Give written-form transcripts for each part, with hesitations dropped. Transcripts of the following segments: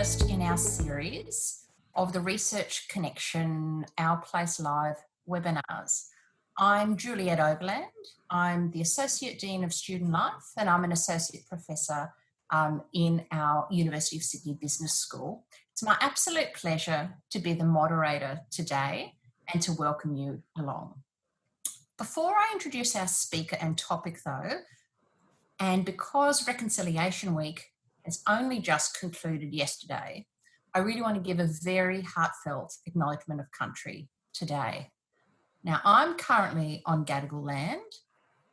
first in our series of the Research Connection Our Place Live webinars. I'm Juliette Oberland. I'm the Associate Dean of Student Life and I'm an Associate Professor in our University of Sydney Business School. It's my absolute pleasure to be the moderator today and to welcome you along. Before I introduce our speaker and topic though, and because Reconciliation Week has only just concluded yesterday, I really want to give a very heartfelt acknowledgement of country today. Now, I'm currently on Gadigal land,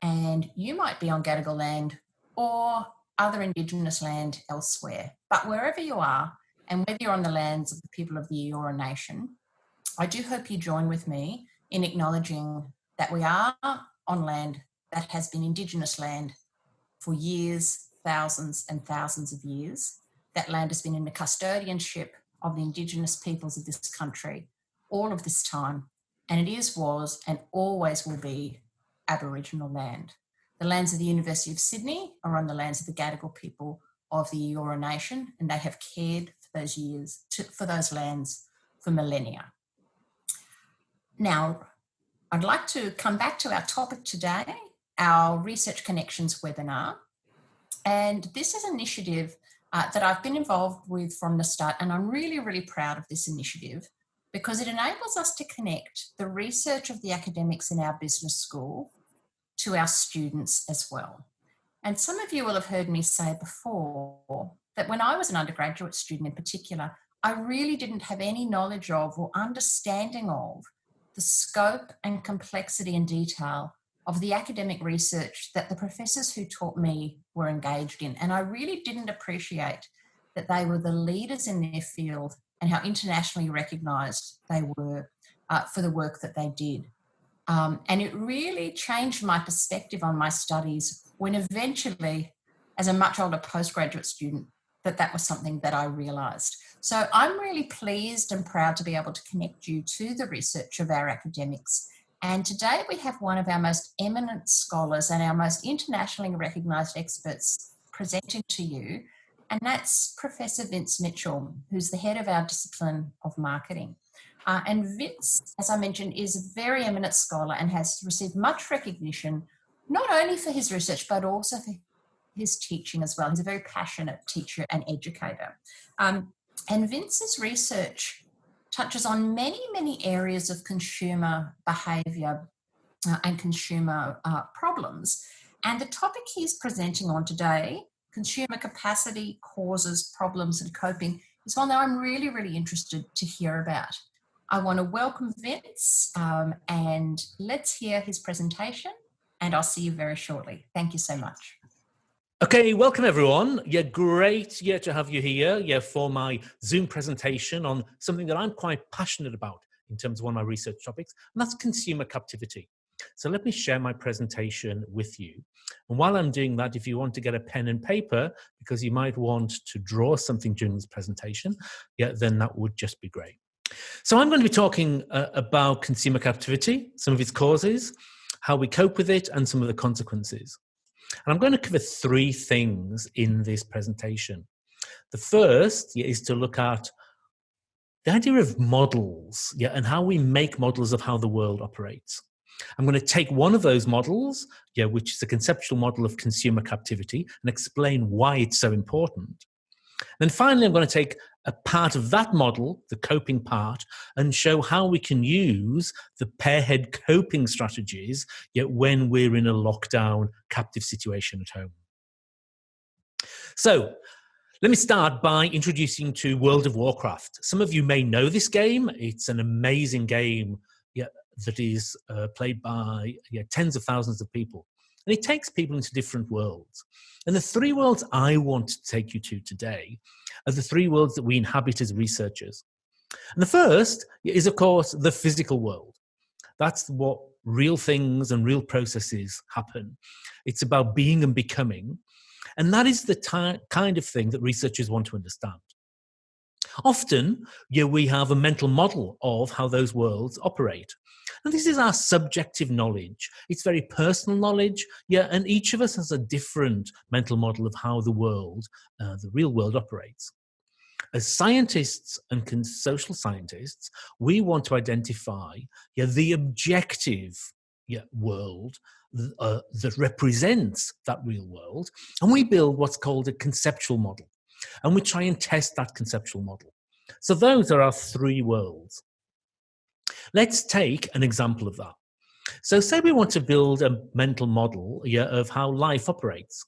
and you might be on Gadigal land or other Indigenous land elsewhere. But wherever you are, and whether you're on the lands of the people of the Eora Nation, I do hope you join with me in acknowledging that we are on land that has been Indigenous land for years, thousands and thousands of years. That land has been in the custodianship of the Indigenous peoples of this country all of this time, and it is, was and always will be Aboriginal land. The lands of the University of Sydney are on the lands of the Gadigal people of the Eora Nation, and they have cared for those years, for those lands for millennia. Now, I'd like to come back to our topic today, our Research Connections webinar. And this is an initiative that I've been involved with from the start, and I'm really, really proud of this initiative because it enables us to connect the research of the academics in our business school to our students as well. And some of you will have heard me say before that when I was an undergraduate student in particular, I really didn't have any knowledge of or understanding of the scope and complexity and detail of the academic research that the professors who taught me were engaged in. And I really didn't appreciate that they were the leaders in their field and how internationally recognised they were for the work that they did. And it really changed my perspective on my studies when eventually, as a much older postgraduate student, that was something that I realised. So I'm really pleased and proud to be able to connect you to the research of our academics. And today we have one of our most eminent scholars and our most internationally recognised experts presenting to you, and that's Professor Vince Mitchell, who's the head of our discipline of marketing. And Vince, as I mentioned, is a very eminent scholar and has received much recognition, not only for his research, but also for his teaching as well. He's a very passionate teacher and educator. And Vince's research touches on many, many areas of consumer behaviour and consumer problems. And the topic he's presenting on today, consumer capacity, causes, problems and coping, is one that I'm really, really interested to hear about. I want to welcome Vince and let's hear his presentation, and I'll see you very shortly. Thank you so much. Okay, welcome everyone. Yeah, great to have you here for my Zoom presentation on something that I'm quite passionate about in terms of one of my research topics, and that's consumer captivity. So let me share my presentation with you. And while I'm doing that, if you want to get a pen and paper, because you might want to draw something during this presentation, then that would just be great. So I'm going to be talking about consumer captivity, some of its causes, how we cope with it, and some of the consequences. And I'm going to cover three things in this presentation. The first is to look at the idea of models, and how we make models of how the world operates. I'm going to take one of those models, which is a conceptual model of consumer captivity, and explain why it's so important. Then finally, I'm going to take a part of that model, the coping part, and show how we can use the PEARHEAD coping strategies when we're in a lockdown, captive situation at home. So let me start by introducing you to World of Warcraft. Some of you may know this game. It's an amazing game that is played by tens of thousands of people. And it takes people into different worlds. And the three worlds I want to take you to today are the three worlds that we inhabit as researchers. And the first is, of course, the physical world. That's what real things and real processes happen. It's about being and becoming. And that is the kind of thing that researchers want to understand. Often, we have a mental model of how those worlds operate. And this is our subjective knowledge. It's very personal knowledge, and each of us has a different mental model of how the world, the real world, operates. as scientists and social scientists, we want to identify the objective world that represents that real world, and we build what's called a conceptual model, and we try and test that conceptual model. So those are our three worlds. Let's take an example of that. So say we want to build a mental model of how life operates.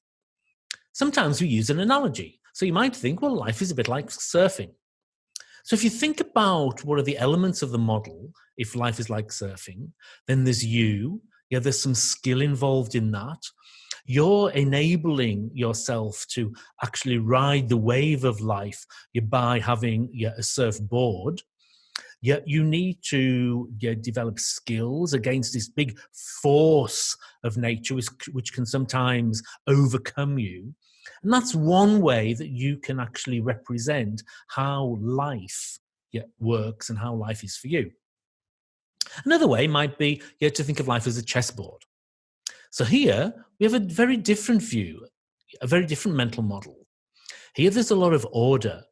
Sometimes we use an analogy. So you might think, well, life is a bit like surfing. So if you think about what are the elements of the model, if life is like surfing, then there's you. There's some skill involved in that. You're enabling yourself to actually ride the wave of life by having a surfboard. You need to develop skills against this big force of nature, which can sometimes overcome you. And that's one way that you can actually represent how life works and how life is for you. Another way might be to think of life as a chessboard. So here we have a very different view, a very different mental model. Here there's a lot of order.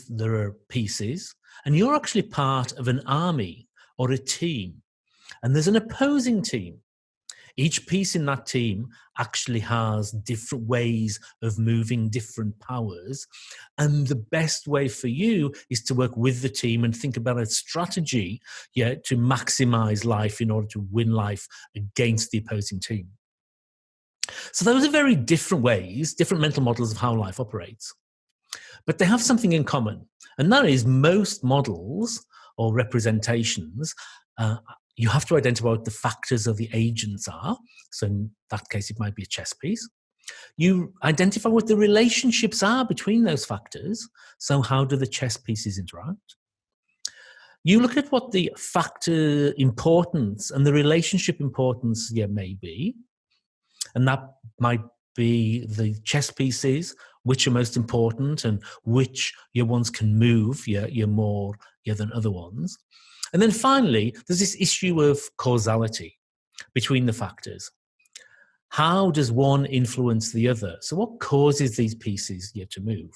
There are pieces, and you're actually part of an army or a team, and there's an opposing team. Each piece in that team actually has different ways of moving, different powers, and the best way for you is to work with the team and think about a strategy to maximize life in order to win life against the opposing team. So those are very different ways, different mental models of how life operates. But they have something in common, and that is most models or representations, you have to identify what the factors of the agents are. So in that case, it might be a chess piece. You identify what the relationships are between those factors. So how do the chess pieces interact? You look at what the factor importance and the relationship importance may be. And that might be the chess pieces, which are most important and which ones can move more than other ones. And then finally, there's this issue of causality between the factors. How does one influence the other? So what causes these pieces to move?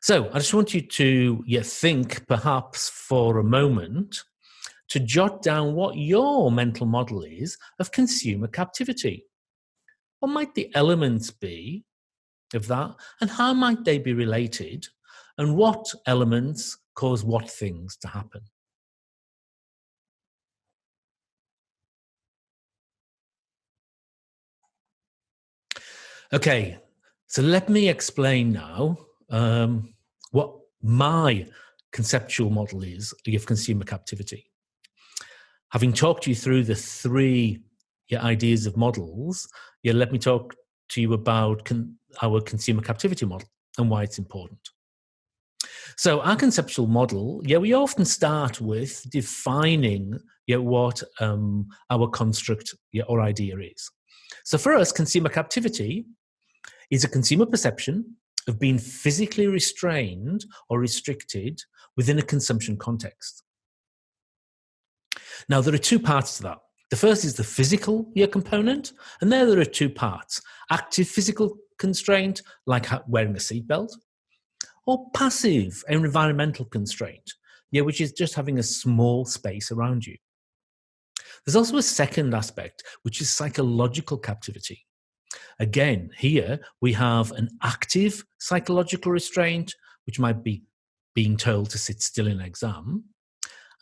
So I just want you to think perhaps for a moment to jot down what your mental model is of consumer captivity. What might the elements be of that, and how might they be related, and what elements cause what things to happen? Okay, so let me explain now what my conceptual model is of consumer captivity. Having talked you through the three ideas of models, let me talk to you about our consumer captivity model and why it's important. So our conceptual model, we often start with defining what our construct or idea is. So for us, consumer captivity is a consumer perception of being physically restrained or restricted within a consumption context. Now, there are two parts to that. The first is the physical component, and there are two parts. Active physical constraint, like wearing a seatbelt, or passive environmental constraint, which is just having a small space around you. There's also a second aspect, which is psychological captivity. Again, here we have an active psychological restraint, which might be being told to sit still in an exam.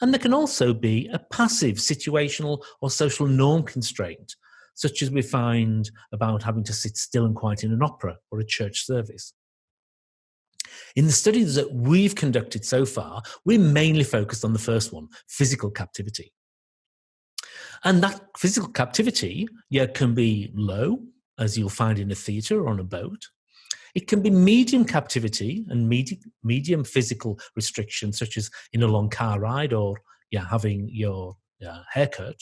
And there can also be a passive situational or social norm constraint, such as we find about having to sit still and quiet in an opera or a church service. In the studies that we've conducted so far, we're mainly focused on the first one, physical captivity. And that physical captivity can be low, as you'll find in a theatre or on a boat. It can be medium captivity and medium physical restrictions, such as in a long car ride or having your haircut.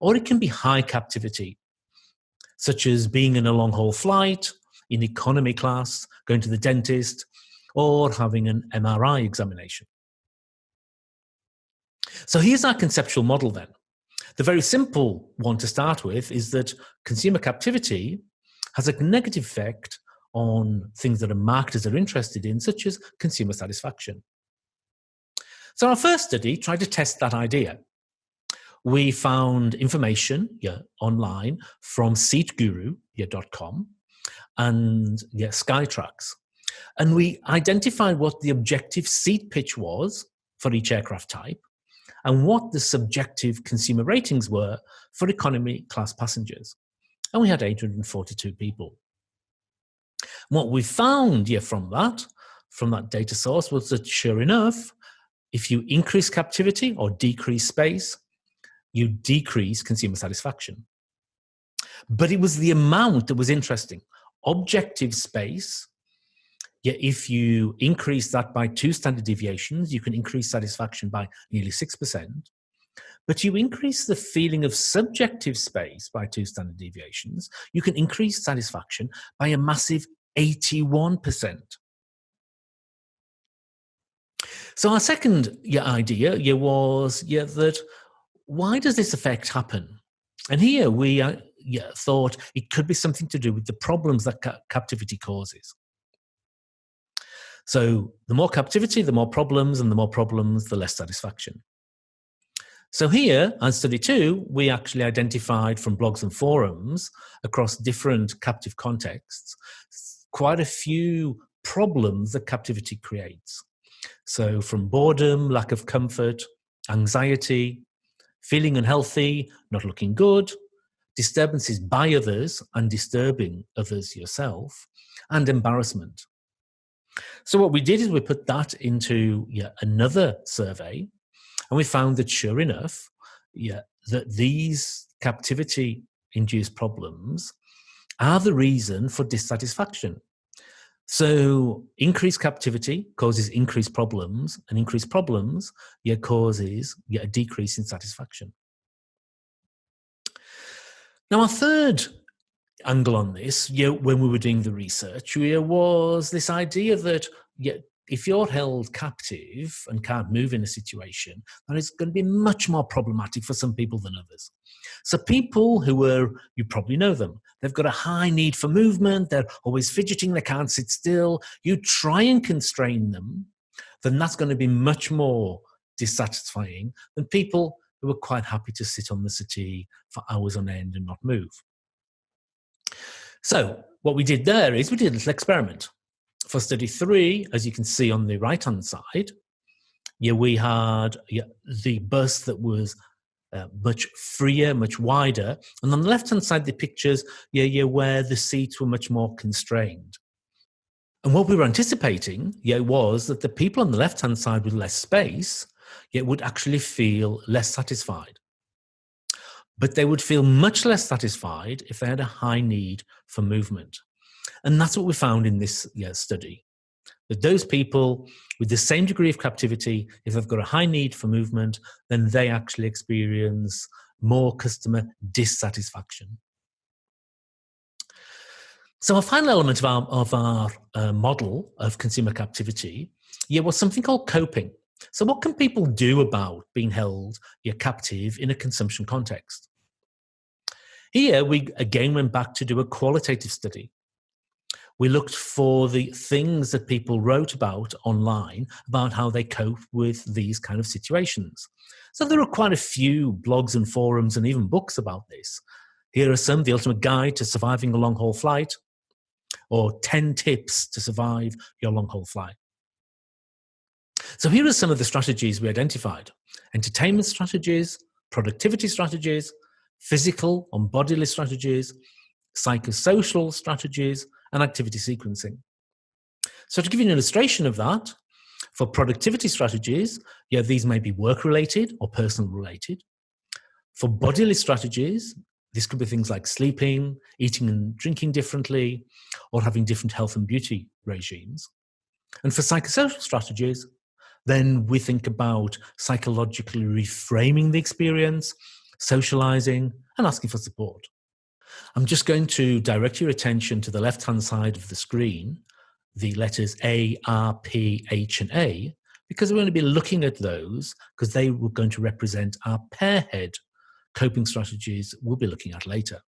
Or it can be high captivity, such as being in a long-haul flight, in economy class, going to the dentist, or having an MRI examination. So here's our conceptual model then. The very simple one to start with is that consumer captivity has a negative effect on things that marketers are interested in, such as consumer satisfaction. So our first study tried to test that idea. We found information online from seatguru.com and Skytrax. And we identified what the objective seat pitch was for each aircraft type and what the subjective consumer ratings were for economy class passengers. And we had 842 people. What we found from that data source was that, sure enough, if you increase captivity or decrease space, you decrease consumer satisfaction. But it was the amount that was interesting. Objective space, if you increase that by 2 standard deviations, you can increase satisfaction by nearly 6%. But you increase the feeling of subjective space by 2 standard deviations, you can increase satisfaction by a massive 81%. So our second idea was that why does this effect happen? And here we thought it could be something to do with the problems that captivity causes. So the more captivity, the more problems, and the more problems, the less satisfaction. So here, on study 2, we actually identified from blogs and forums across different captive contexts quite a few problems that captivity creates. So from boredom, lack of comfort, anxiety, feeling unhealthy, not looking good, disturbances by others and disturbing others yourself, and embarrassment. So what we did is we put that into another survey, and we found that, sure enough, that these captivity-induced problems are the reason for dissatisfaction. So increased captivity causes increased problems, and increased problems causes a decrease in satisfaction. Now, our third angle on this, when we were doing the research, was this idea that if you're held captive and can't move in a situation, then it's going to be much more problematic for some people than others. So people you probably know them, they've got a high need for movement, they're always fidgeting, they can't sit still. You try and constrain them, then that's going to be much more dissatisfying than people who are quite happy to sit on the settee for hours on end and not move. So what we did there is we did a little experiment. For study 3, as you can see on the right-hand side, we had the bus that was much freer, much wider. And on the left-hand side, the pictures, where the seats were much more constrained. And what we were anticipating, was that the people on the left-hand side with less space, would actually feel less satisfied. But they would feel much less satisfied if they had a high need for movement. And that's what we found in this study. That those people with the same degree of captivity, if they've got a high need for movement, then they actually experience more customer dissatisfaction. So a final element of our model of consumer captivity was something called coping. So what can people do about being held captive in a consumption context? Here we again went back to do a qualitative study. We looked for the things that people wrote about online about how they cope with these kind of situations. So there are quite a few blogs and forums and even books about this. Here are some: The Ultimate Guide to Surviving a Long-Haul Flight, or 10 Tips to Survive Your Long-Haul Flight. So here are some of the strategies we identified: entertainment strategies, productivity strategies, physical and bodily strategies, psychosocial strategies, and activity sequencing. So to give you an illustration of that, for productivity strategies, these may be work-related or personal-related. For bodily strategies, this could be things like sleeping, eating and drinking differently, or having different health and beauty regimes. And for psychosocial strategies, then we think about psychologically reframing the experience, socializing, and asking for support. I'm just going to direct your attention to the left-hand side of the screen, the letters A, R, P, H, and A, because we're going to be looking at those because they were going to represent our PEARHEAD coping strategies we'll be looking at later.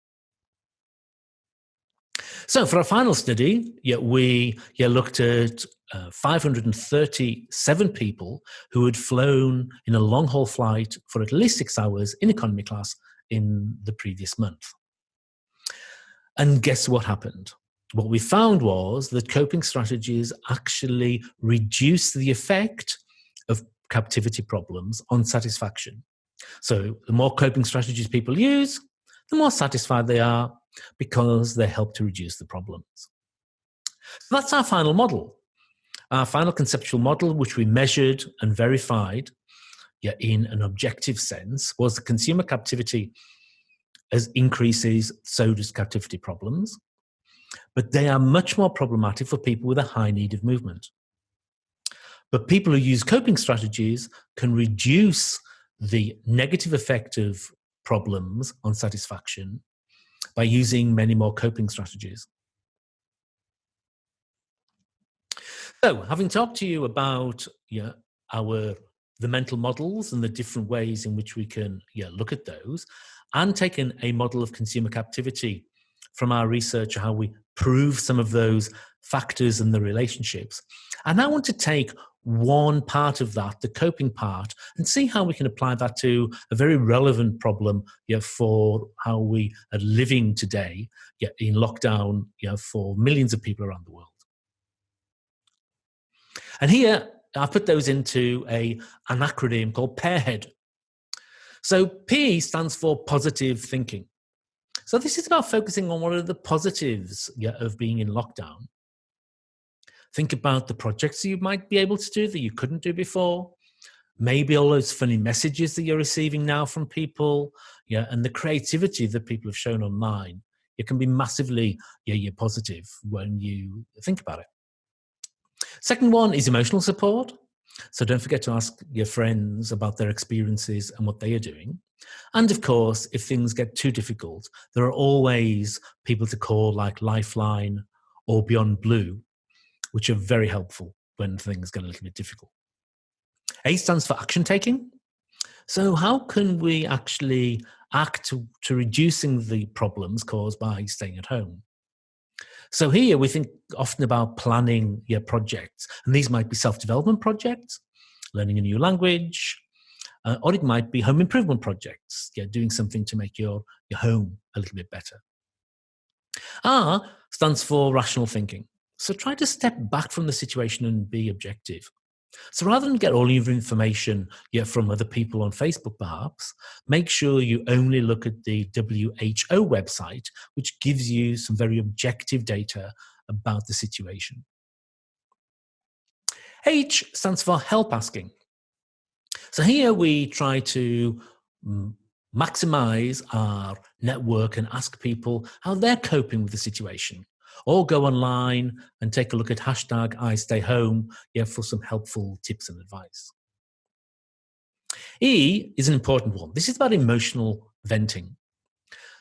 So for our final study, we looked at 537 people who had flown in a long-haul flight for at least 6 hours in economy class in the previous month. And guess what happened? What we found was that coping strategies actually reduce the effect of captivity problems on satisfaction. So the more coping strategies people use, the more satisfied they are because they help to reduce the problems. So that's our final model. Our final conceptual model, which we measured and verified in an objective sense, was the consumer captivity as increases, so does captivity problems. But they are much more problematic for people with a high need of movement. But people who use coping strategies can reduce the negative effect of problems on satisfaction by using many more coping strategies. So, having talked to you about the mental models and the different ways in which we can look at those, and taken a model of consumer captivity from our research, how we prove some of those factors and the relationships, I now want to take one part of that, the coping part, and see how we can apply that to a very relevant problem for how we are living today in lockdown for millions of people around the world. And here, I put those into an acronym called PEARHEAD. So P stands for positive thinking. So this is about focusing on what are the positives of being in lockdown. Think about the projects you might be able to do that you couldn't do before. Maybe all those funny messages that you're receiving now from people, and the creativity that people have shown online. It can be massively positive when you think about it. Second one is emotional support. So don't forget to ask your friends about their experiences and what they are doing. And of course, if things get too difficult, there are always people to call like Lifeline or Beyond Blue, which are very helpful when things get a little bit difficult. A stands for action taking. So how can we actually act to reducing the problems caused by staying at home? So here we think often about planning your projects, and these might be self-development projects, learning a new language, or it might be home improvement projects, doing something to make your home a little bit better. R stands for rational thinking. So try to step back from the situation and be objective. So rather than get all your information from other people on Facebook perhaps, make sure you only look at the WHO website, which gives you some very objective data about the situation. H stands for help asking. So here we try to maximize our network and ask people how they're coping with the situation. Or go online and take a look at #IStayHome for some helpful tips and advice. E is an important one. This is about emotional venting.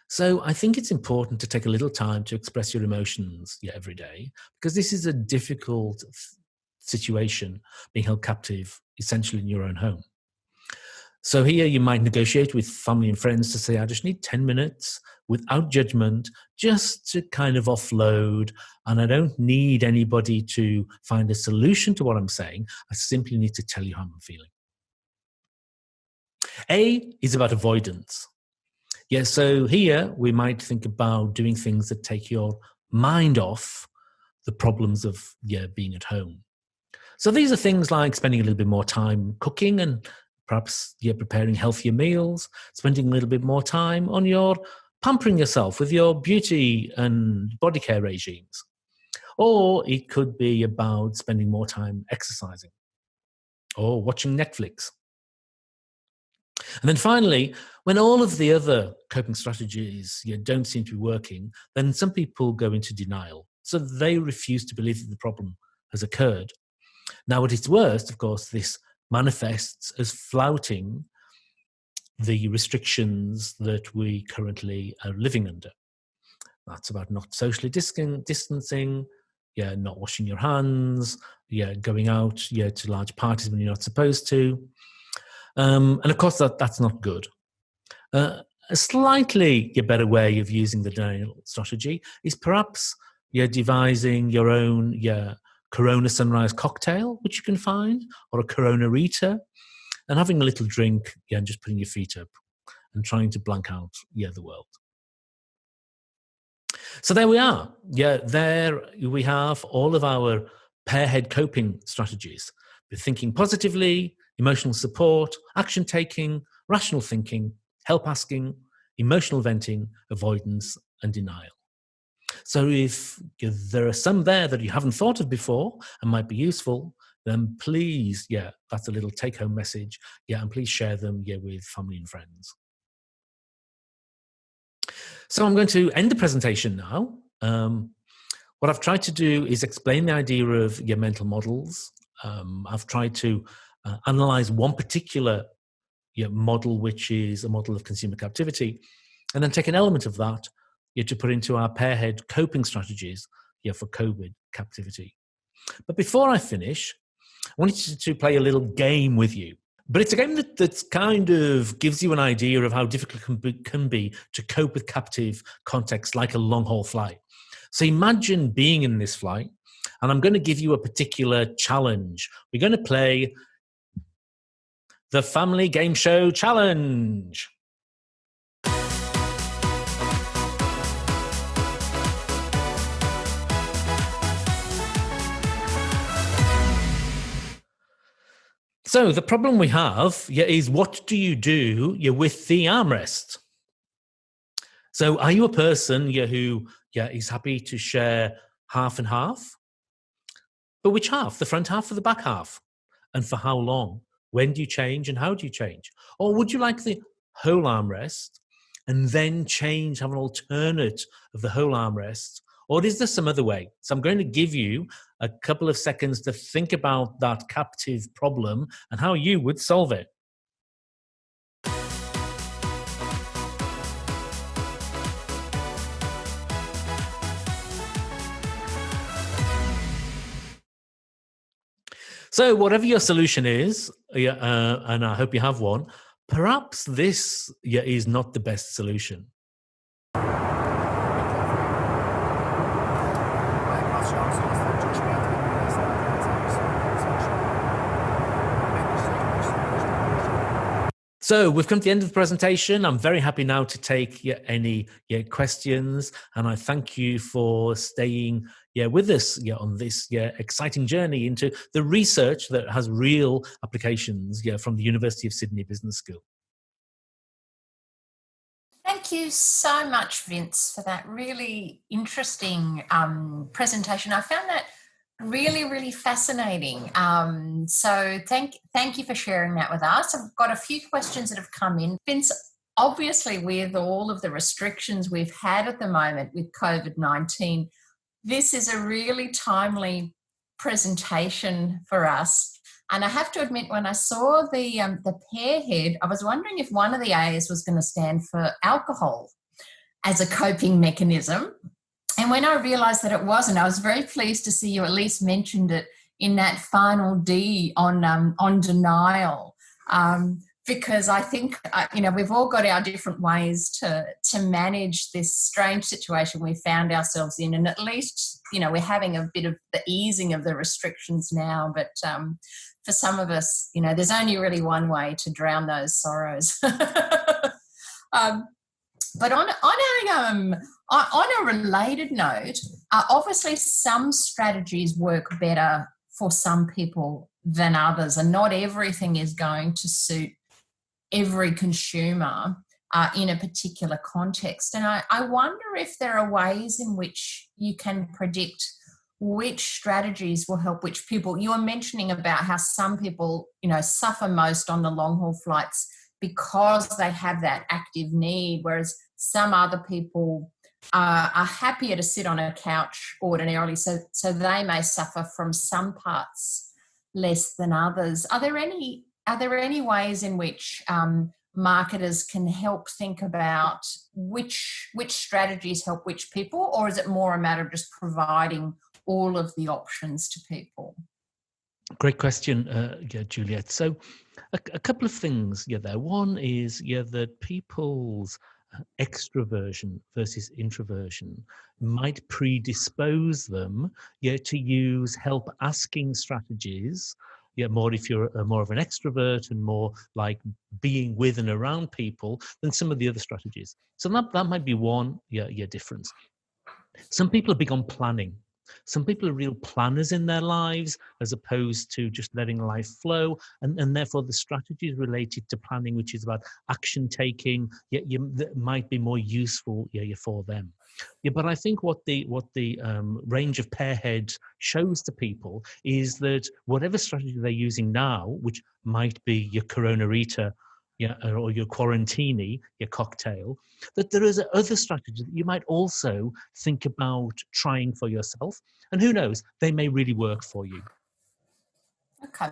So I think it's important to take a little time to express your emotions every day, because this is a difficult situation, being held captive essentially in your own home. So here you might negotiate with family and friends to say, I just need 10 minutes without judgment, just to kind of offload. And I don't need anybody to find a solution to what I'm saying. I simply need to tell you how I'm feeling. A is about avoidance. So here we might think about doing things that take your mind off the problems of being at home. So these are things like spending a little bit more time cooking and perhaps preparing healthier meals, spending a little bit more time on your pampering yourself with your beauty and body care regimes. Or it could be about spending more time exercising or watching Netflix. And then finally, when all of the other coping strategies don't seem to be working, then some people go into denial. So they refuse to believe that the problem has occurred. Now, at its worst, of course, this manifests as flouting the restrictions that we currently are living under. That's about not socially distancing, not washing your hands, going out to large parties when you're not supposed to. And of course, that's not good. A slightly better way of using the denial strategy is perhaps devising your own Corona sunrise cocktail, which you can find, or a Corona Rita, and having a little drink, and just putting your feet up and trying to blank out, the world. So there we are. There we have all of our PEARHEAD coping strategies. With thinking positively, emotional support, action taking, rational thinking, help asking, emotional venting, avoidance, and denial. So if there are some there that you haven't thought of before and might be useful, then please, that's a little take-home message. And please share them, with family and friends. So I'm going to end the presentation now. What I've tried to do is explain the idea of your mental models. I've tried to analyze one particular model, which is a model of consumer captivity, and then take an element of that to put into our PEARHEAD coping strategies for COVID captivity. But before I finish, I wanted to play a little game with you. But it's a game that kind of gives you an idea of how difficult it can be to cope with captive contexts like a long-haul flight. So imagine being in this flight, and I'm going to give you a particular challenge. We're going to play the Family Game Show Challenge. So the problem we have is, what do you do with the armrest? So are you a person who is happy to share half and half? But which half? The front half or the back half? And for how long? When do you change and how do you change? Or would you like the whole armrest and then have an alternate of the whole armrest? Or is there some other way? So I'm going to give you a couple of seconds to think about that captive problem and how you would solve it. So whatever your solution is, and I hope you have one, perhaps this is not the best solution. So we've come to the end of the presentation. I'm very happy now to take any questions, and I thank you for staying with us on this exciting journey into the research that has real applications from the University of Sydney Business School. Thank you so much, Vince, for that really interesting presentation. I found that really, really fascinating. So thank you for sharing that with us. I've got a few questions that have come in. Vince, obviously with all of the restrictions we've had at the moment with COVID-19, this is a really timely presentation for us. And I have to admit, when I saw the PEARHEAD, I was wondering if one of the A's was going to stand for alcohol as a coping mechanism. And when I realised that it wasn't, I was very pleased to see you at least mentioned it in that final D on denial, because I think we've all got our different ways to manage this strange situation we found ourselves in, and at least we're having a bit of the easing of the restrictions now. But for some of us, there's only really one way to drown those sorrows. But on a related note, obviously some strategies work better for some people than others, and not everything is going to suit every consumer in a particular context. And I wonder if there are ways in which you can predict which strategies will help which people. You were mentioning about how some people, suffer most on the long-haul flights because they have that active need, whereas some other people are happier to sit on a couch ordinarily, so they may suffer from some parts less than others. Are there any ways in which marketers can help think about which strategies help which people, or is it more a matter of just providing all of the options to people? Great question, Juliet. So a couple of things there. One is that people's extroversion versus introversion might predispose them to use help asking strategies, more if you're more of an extrovert and more like being with and around people than some of the other strategies. So that might be one difference. Some people are big on planning. Some people are real planners in their lives as opposed to just letting life flow. And therefore, the strategies related to planning, which is about action taking, that might be more useful for them. But I think what the range of PEARHEAD shows to people is that whatever strategy they're using now, which might be your Corona-Rita, or your quarantini, your cocktail, that there is other strategies that you might also think about trying for yourself. And who knows, they may really work for you. Okay,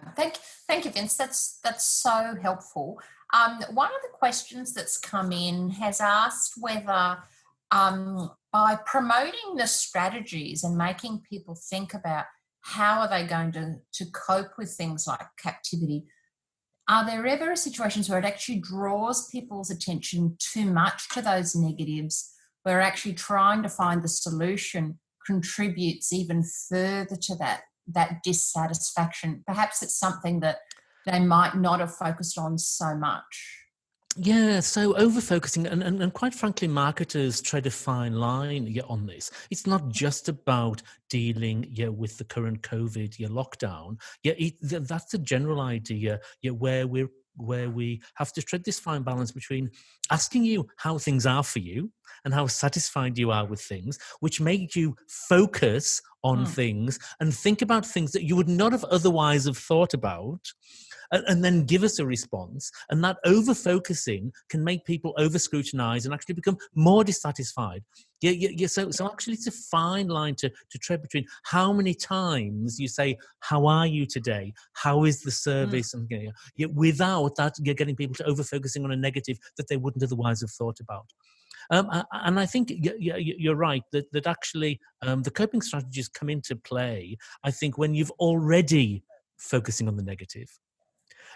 thank you, Vince. That's so helpful. One of the questions that's come in has asked whether by promoting the strategies and making people think about how are they going to cope with things like captivity, are there ever situations where it actually draws people's attention too much to those negatives, where actually trying to find the solution contributes even further to that dissatisfaction? Perhaps it's something that they might not have focused on so much. Yeah, so over-focusing, and quite frankly, marketers tread a fine line on this. It's not just about dealing with the current COVID lockdown. That's a general idea where we have to tread this fine balance between asking you how things are for you and how satisfied you are with things, which make you focus on things and think about things that you would not have otherwise have thought about, and then give us a response. And that over-focusing can make people over-scrutinize and actually become more dissatisfied. So actually it's a fine line to tread between how many times you say, how are you today? How is the service? And without that, you're getting people to over-focusing on a negative that they wouldn't otherwise have thought about. And I think you're right that actually the coping strategies come into play, I think, when you've already focusing on the negative.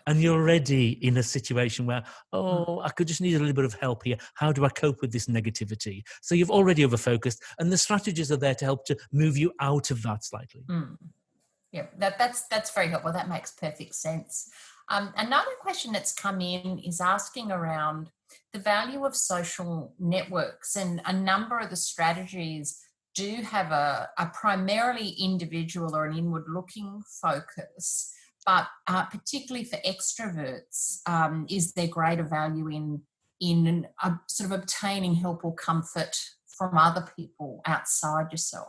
And you're already in a situation where, I could just need a little bit of help here. How do I cope with this negativity? So you've already over-focused, and the strategies are there to help to move you out of that slightly. Yeah, that's very helpful. That makes perfect sense. Another question that's come in is asking around the value of social networks, and a number of the strategies do have a primarily individual or an inward-looking focus. But particularly for extroverts, is there greater value in sort of obtaining help or comfort from other people outside yourself?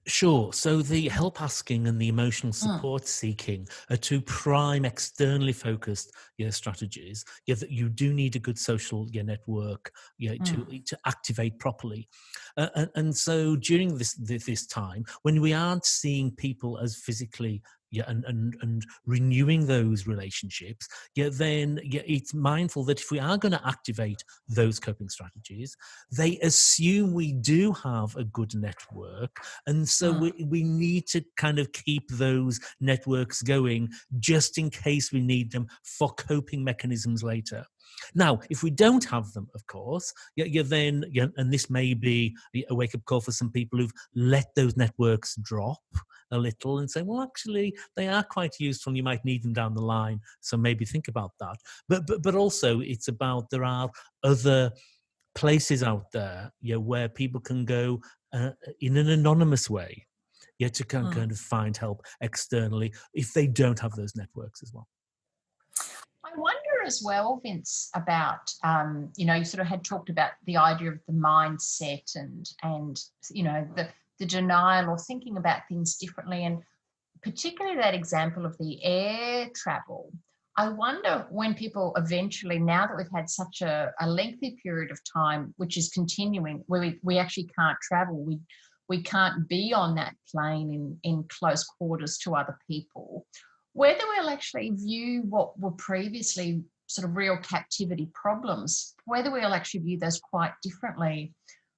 Sure. So the help asking and the emotional support seeking are two prime externally focused strategies. That you do need a good social network to activate properly. And so during this time, when we aren't seeing people as physically and renewing those relationships, then it's mindful that if we are going to activate those coping strategies, they assume we do have a good network. And so we need to kind of keep those networks going just in case we need them for coping mechanisms later. Now, if we don't have them, of course, then and this may be a wake-up call for some people who've let those networks drop a little and say, well, actually, they are quite useful and you might need them down the line. So maybe think about that. But also it's about there are other places out there where people can go in an anonymous way to kind of find help externally if they don't have those networks as well. I wonder as well, Vince, about, you sort of had talked about the idea of the mindset and the denial or thinking about things differently, and particularly that example of the air travel. I wonder when people eventually, now that we've had such a lengthy period of time, which is continuing, where we actually can't travel, we can't be on that plane in close quarters to other people, whether we'll actually view what were previously sort of real captivity problems, whether we'll actually view those quite differently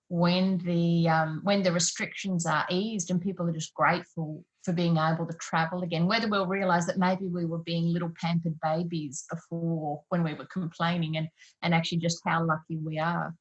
when the restrictions are eased and people are just grateful for being able to travel again, whether we'll realise that maybe we were being little pampered babies before when we were complaining, and actually just how lucky we are.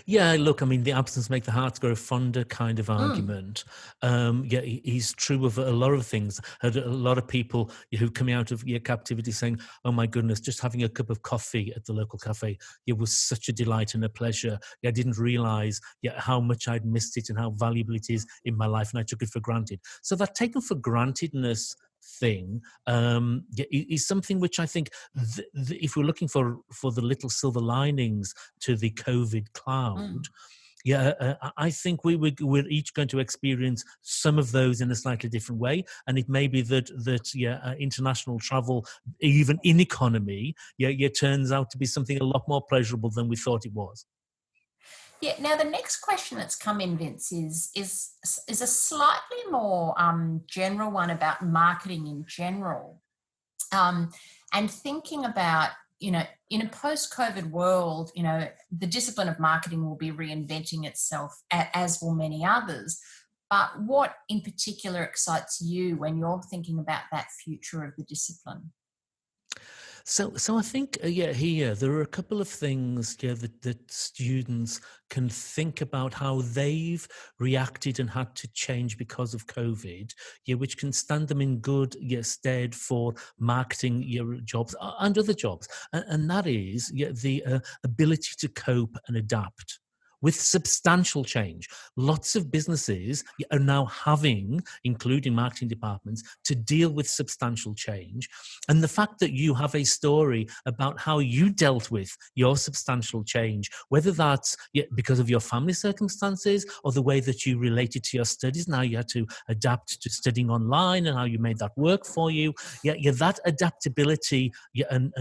Yeah, look, I mean, the absence make the heart grow fonder kind of Mm. argument. Yeah, he's true of a lot of things. Had a lot of people who coming out of captivity saying, "Oh my goodness, just having a cup of coffee at the local cafe, it was such a delight and a pleasure. I didn't realise how much I'd missed it and how valuable it is in my life, and I took it for granted." So that taken for grantedness thing is something which I think if we're looking for the little silver linings to the COVID cloud, Mm. I think we're each going to experience some of those in a slightly different way, and it may be that international travel, even in economy, turns out to be something a lot more pleasurable than we thought it was. Yeah. Now, the next question that's come in, Vince, is a slightly more general one about marketing in general, and thinking about, in a post-COVID world, the discipline of marketing will be reinventing itself, as will many others. But what in particular excites you when you're thinking about that future of the discipline? So I think here there are a couple of things that students can think about how they've reacted and had to change because of COVID, which can stand them in good stead for marketing your jobs and other jobs, and that is the ability to cope and adapt with substantial change. Lots of businesses are now having, including marketing departments, to deal with substantial change. And the fact that you have a story about how you dealt with your substantial change, whether that's because of your family circumstances or the way that you related to your studies, now you had to adapt to studying online and how you made that work for you. That adaptability and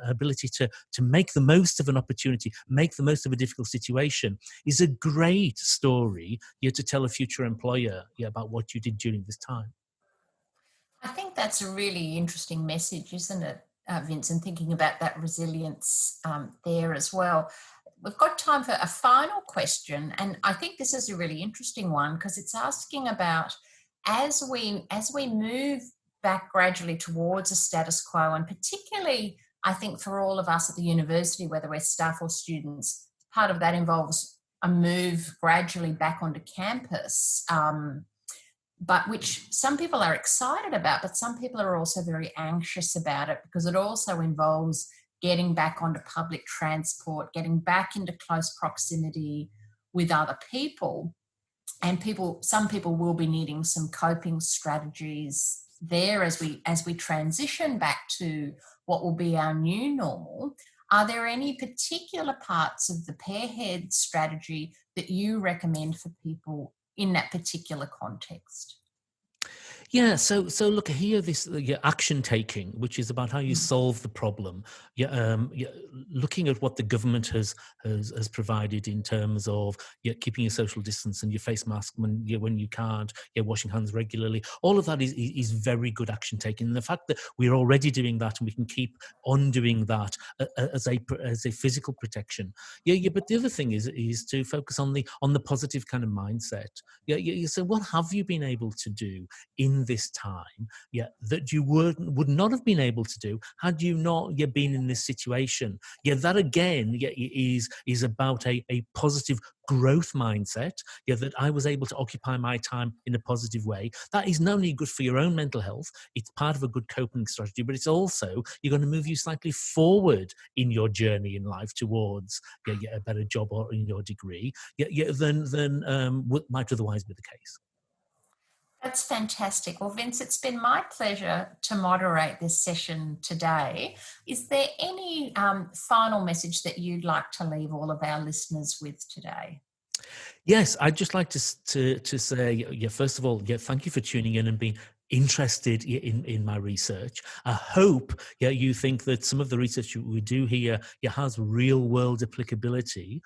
ability to make the most of an opportunity, make the most of a difficult situation, is a great story to tell a future employer about what you did during this time. I think that's a really interesting message, isn't it, Vincent, thinking about that resilience there as well. We've got time for a final question, and I think this is a really interesting one because it's asking about, as we move back gradually towards a status quo, and particularly I think for all of us at the university, whether we're staff or students, part of that involves a move gradually back onto campus, but which some people are excited about, but some people are also very anxious about it because it also involves getting back onto public transport, getting back into close proximity with other people. And some people will be needing some coping strategies there as we transition back to what will be our new normal. Are there any particular parts of the PEARHEAD strategy that you recommend for people in that particular context? Yeah, so look here, this action taking, which is about how you Mm. solve the problem. Looking at what the government has provided in terms of keeping your social distance and your face mask when you can't, washing hands regularly. All of that is very good action taking. And the fact that we're already doing that and we can keep on doing that as a physical protection. But the other thing is to focus on the positive kind of mindset. So what have you been able to do in this time that you would not have been able to do had you not been in this situation? That again is about a positive growth mindset, that I was able to occupy my time in a positive way. That is not only good for your own mental health, it's part of a good coping strategy, but it's also you're going to move you slightly forward in your journey in life towards a better job or in your degree than what might otherwise be the case. That's fantastic. Well, Vince, it's been my pleasure to moderate this session today. Is there any final message that you'd like to leave all of our listeners with today? Yes, I'd just like to say, first of all, thank you for tuning in and being interested in my research. I hope you think that some of the research we do here has real world applicability,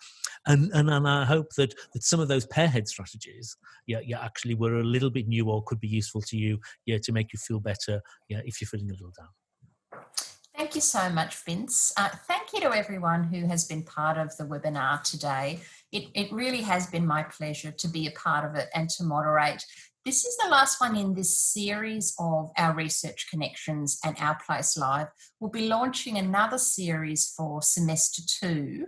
and I hope that some of those PEARHEAD strategies actually were a little bit new or could be useful to you to make you feel better if you're feeling a little down. Thank Thank you so much, Vince. Thank you to everyone who has been part of the webinar today. It really has been my pleasure to be a part of it and to moderate. This is the last one in this series of our Research Connections and Our Place Live. We'll be launching another series for semester 2,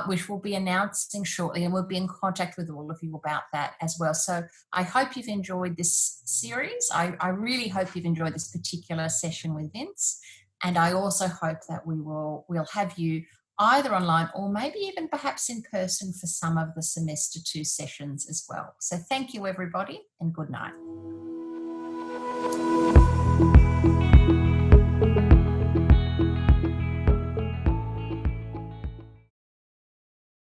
which we'll be announcing shortly, and we'll be in contact with all of you about that as well. So I hope you've enjoyed this series. I really hope you've enjoyed this particular session with Vince. And I also hope that we'll have you either online or maybe even perhaps in person for some of the semester 2 sessions as well. So thank you, everybody, and good night.